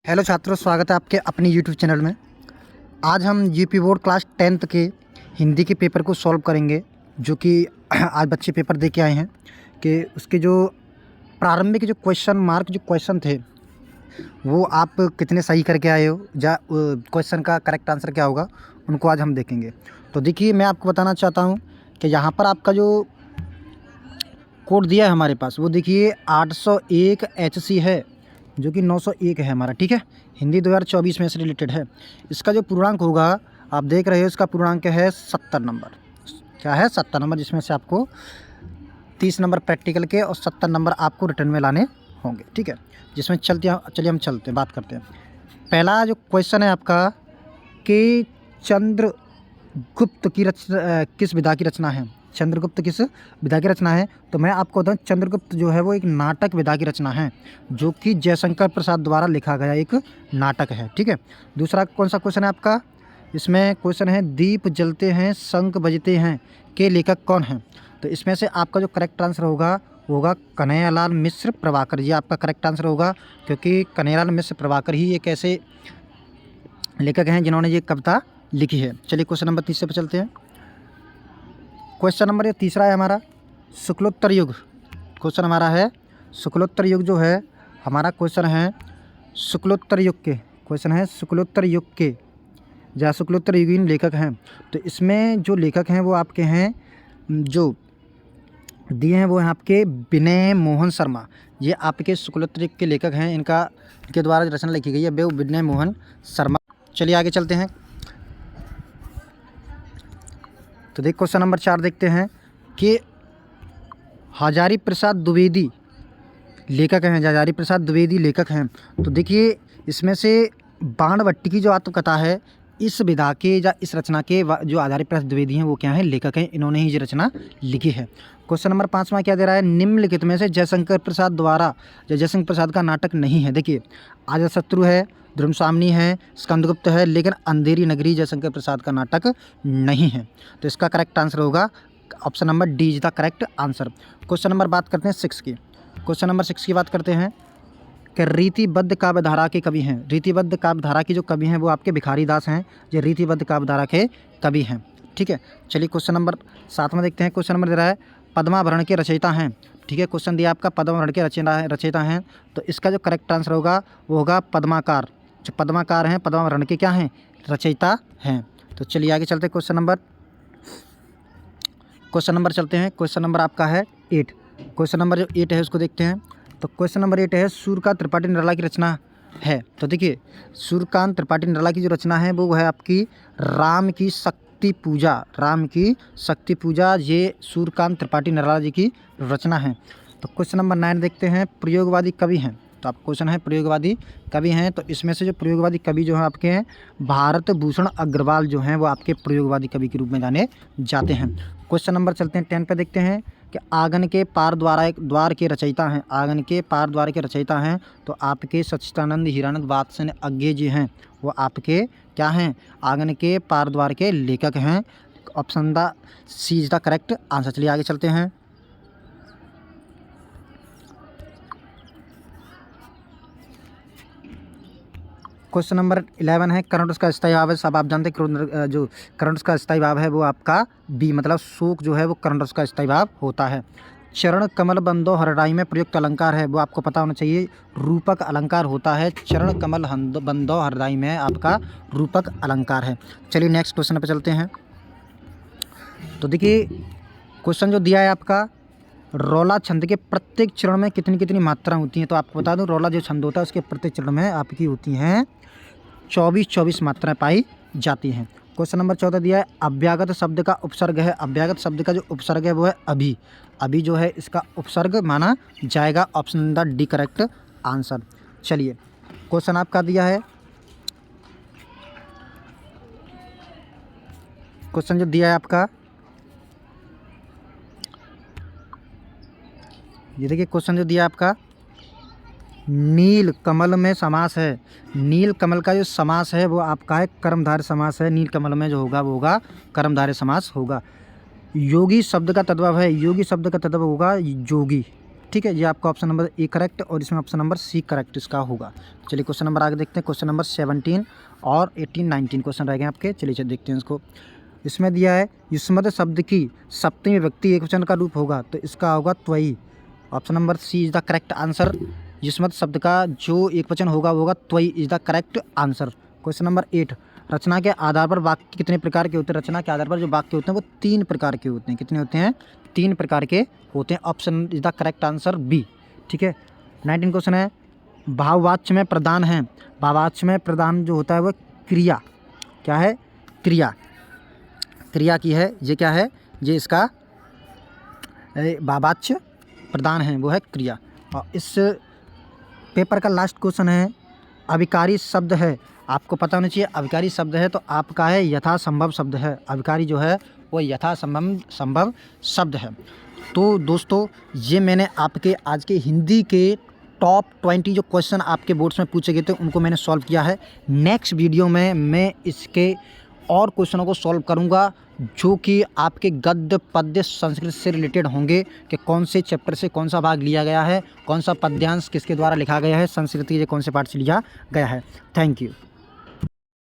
Hello छात्रों, स्वागत है आपके अपनी यूट्यूब चैनल में। आज हम यूपी बोर्ड क्लास 10th के हिंदी के पेपर को सॉल्व करेंगे, जो कि आज बच्चे पेपर दे के आए हैं कि उसके जो प्रारंभिक जो क्वेश्चन थे वो आप कितने सही करके आए हो, या क्वेश्चन का करेक्ट आंसर क्या होगा, उनको आज हम देखेंगे। तो देखिए, मैं आपको बताना चाहता हूँ कि यहाँ पर आपका जो कोड दिया है हमारे पास, वो देखिए 801 HC है, जो कि 901 है हमारा। ठीक है, हिंदी 2024 में से रिलेटेड है। इसका जो पूर्णांक होगा, आप देख रहे हो, इसका पूर्णांक है 70 नंबर। क्या है? 70 नंबर, जिसमें से आपको 30 नंबर प्रैक्टिकल के और 70 नंबर आपको रिटर्न में लाने होंगे। ठीक है, जिसमें चलिए हम चलते हैं, बात करते हैं। पहला जो क्वेश्चन है आपका कि चंद्रगुप्त की किस विधा की रचना है? चंद्रगुप्त किस विधा की रचना है? तो मैं आपको बताऊं, चंद्रगुप्त जो है वो एक नाटक विधा की रचना है, जो कि जयशंकर प्रसाद द्वारा लिखा गया एक नाटक है। ठीक है, दूसरा कौन सा क्वेश्चन है आपका? इसमें क्वेश्चन है दीप जलते हैं शंख बजते हैं के लेखक कौन हैं? तो इसमें से आपका जो करेक्ट आंसर होगा वो होगा कन्हैयालाल मिश्र प्रभाकर। ये आपका करेक्ट आंसर होगा, क्योंकि कन्हैयालाल मिश्र प्रभाकर ही एक ऐसे लेखक हैं जिन्होंने ये कविता लिखी है। चलिए क्वेश्चन नंबर 30 पे चलते हैं। क्वेश्चन नंबर ये तीसरा है हमारा, शुक्लोत्तर युग। क्वेश्चन हमारा है शुक्लोत्तर युग, जो है हमारा क्वेश्चन है शुक्लोत्तर युग के। क्वेश्चन है शुक्लोत्तर युग के, या शुक्लोत्तर युगीन लेखक हैं। तो इसमें जो लेखक हैं वो आपके हैं, जो दिए हैं वो हैं आपके विनय मोहन शर्मा। ये आपके शुक्लोत्तर युग के लेखक हैं, इनके द्वारा रचना लिखी गई है, वो विनय मोहन शर्मा। चलिए आगे चलते हैं। तो देख क्वेश्चन नंबर 4 देखते हैं कि हजारी प्रसाद द्विवेदी लेखक हैं। हजारी प्रसाद द्विवेदी लेखक हैं। तो देखिए, इसमें से बाणभट्टी की जो आत्मकथा है, इस विधा के या इस रचना के जो हजारी प्रसाद द्विवेदी हैं वो क्या हैं? लेखक हैं। इन्होंने ही ये रचना लिखी है। क्वेश्चन नंबर 5वां क्या दे रहा है? निम्नलिखित में से जयशंकर प्रसाद द्वारा या जयशंकर प्रसाद का नाटक नहीं है। देखिए, अजातशत्रु है, ध्रुवस्वामिनी है, स्कंदगुप्त है, लेकिन अंधेरी नगरी जयशंकर प्रसाद का नाटक नहीं है। तो इसका करेक्ट आंसर होगा option number D is the correct answer. Question number बात करते हैं 6 की। क्वेश्चन नंबर 6 की बात करते हैं कि रीतिबद्ध काव्यधारा के कवि हैं। रीतिबद्ध काव्यधारा की जो कवि हैं वो आपके भिखारी दास हैं। ये रीतिबद्ध काव्यधारा के कवि हैं। ठीक है, चलिए क्वेश्चन नंबर 7 में देखते हैं। क्वेश्चन नंबर दे रहा है पद्माभरण के रचयिता हैं। ठीक है, क्वेश्चन दिया आपका पद्माभरण के रचयिता हैं। तो इसका जो करेक्ट आंसर होगा वो होगा पद्माकार। जो पद्माकार हैं, पद्माभरण के क्या हैं? रचयिता हैं। तो चलिए आगे चलते हैं। क्वेश्चन नंबर चलते हैं। क्वेश्चन नंबर आपका है 8। क्वेश्चन नंबर जो 8 है उसको देखते हैं। तो क्वेश्चन नंबर 8 है सूर्यकांत त्रिपाठी निराला की रचना है। तो देखिए, सूर्यकांत त्रिपाठी निराला की जो रचना है वो है आपकी राम की शक्ति पूजा। ये सूर्यकांत त्रिपाठी निराला जी की रचना है। तो क्वेश्चन नंबर 9 देखते हैं, प्रयोगवादी कवि हैं। तो आप क्वेश्चन है प्रयोगवादी कवि हैं। तो इसमें से जो प्रयोगवादी कवि जो हैं आपके हैं, भारत भूषण अग्रवाल जो हैं वो आपके प्रयोगवादी कवि के रूप में जाने जाते हैं। क्वेश्चन नंबर चलते हैं 10 पे देखते हैं कि आंगन के पार द्वार के रचयिता हैं। आंगन के पार द्वार के रचयिता हैं। तो आपके सच्चिदानंद हीरानंद वात्स्य अज्ञे जी हैं, वो आपके क्या हैं? आंगन के पार द्वार के लेखक हैं। Option the C is the correct answer. चलिए आगे चलते हैं। क्वेश्चन नंबर 11 है कर्णोटस का स्थायी भाव है। सब आप जानते हैं जो कर्णोटस का स्थायी भाव है वो आपका बी, मतलब शोक जो है वो कर्णोटस का स्थायी भाव होता है। चरण कमल बंदो हरडाई में प्रयुक्त अलंकार है, वो आपको पता होना चाहिए, रूपक अलंकार होता है। चरण कमल बंदो हरडाई में आपका रूपक अलंकार है। चलिए नेक्स्ट क्वेश्चन पे चलते हैं। तो देखिए, क्वेश्चन जो दिया है आपका, रौला छंद के प्रत्येक चरण में कितनी कितनी मात्रा होती हैं? तो आपको बता दूं, रौला जो छंद होता है उसके प्रत्येक चरण में आपकी होती हैं 24 मात्राएं पाई जाती हैं। क्वेश्चन नंबर 14 दिया है अभ्यागत शब्द का उपसर्ग है। अभ्यागत शब्द का जो उपसर्ग है वो है अभी। अभी जो है इसका उपसर्ग माना जाएगा। Option the D correct answer. चलिए क्वेश्चन आपका दिया है, क्वेश्चन जो दिया है आपका, ये देखिए क्वेश्चन जो दिया है आपका, नील कमल में समास है। नील कमल का जो समास है वो आपका है कर्मधारय समास है। नील कमल में जो होगा वो होगा कर्मधारय समास होगा। योगी शब्द का तद्भव है। योगी शब्द का तद्भव होगा जोगी। ठीक है, ये आपका ऑप्शन नंबर ए करेक्ट और इसमें ऑप्शन नंबर सी करेक्ट इसका होगा। चलिए क्वेश्चन नंबर आगे देखते हैं। क्वेश्चन नंबर 17 और 18 19 क्वेश्चन रह गए आपके। चलिए देखते हैं इसको। इसमें दिया है युष्मत शब्द की सप्तमी विभक्ति एकवचन का रूप होगा, तो इसका होगा त्वयी। Option number C is the correct answer. युष्मत शब्द का जो एकवचन होगा वो होगा त्वयी is the correct answer. Question number 8, रचना के आधार पर वाक्य कितने प्रकार के होते हैं? रचना के आधार पर जो वाक्य होते हैं वो 3 प्रकार के होते हैं। कितने होते हैं? 3 प्रकार के होते हैं। Option is the correct answer B. ठीक है, 19 क्वेश्चन है, भाववाच्य में प्रधान है। भाववाच्य में प्रधान जो होता है वो क्रिया, क्या है? क्रिया, क्रिया की है। ये क्या है? ये इसका भाववाच्य प्रधान है, वो है क्रिया। और इस पेपर का लास्ट क्वेश्चन है, अभिकारी शब्द है। आपको पता होना चाहिए अभिकारी शब्द है तो आपका है यथासंभव शब्द है। अभिकारी जो है वो यथासंभव शब्द है। तो दोस्तों ये मैंने आपके आज के हिंदी के टॉप 20 जो क्वेश्चन आपके बोर्ड्स में पूछे गए थे उनको मैंने सॉल्व किया है। नेक्स्ट वीडियो में मैं इसके और क्वेश्चनों को सॉल्व करूंगा जो कि आपके गद्य पद्य संस्कृत से रिलेटेड होंगे कि कौन से चैप्टर से कौन सा भाग लिया गया है, कौन सा पद्यांश किसके द्वारा लिखा गया है, संस्कृत के कौन से पार्ट से लिया गया है। Thank you.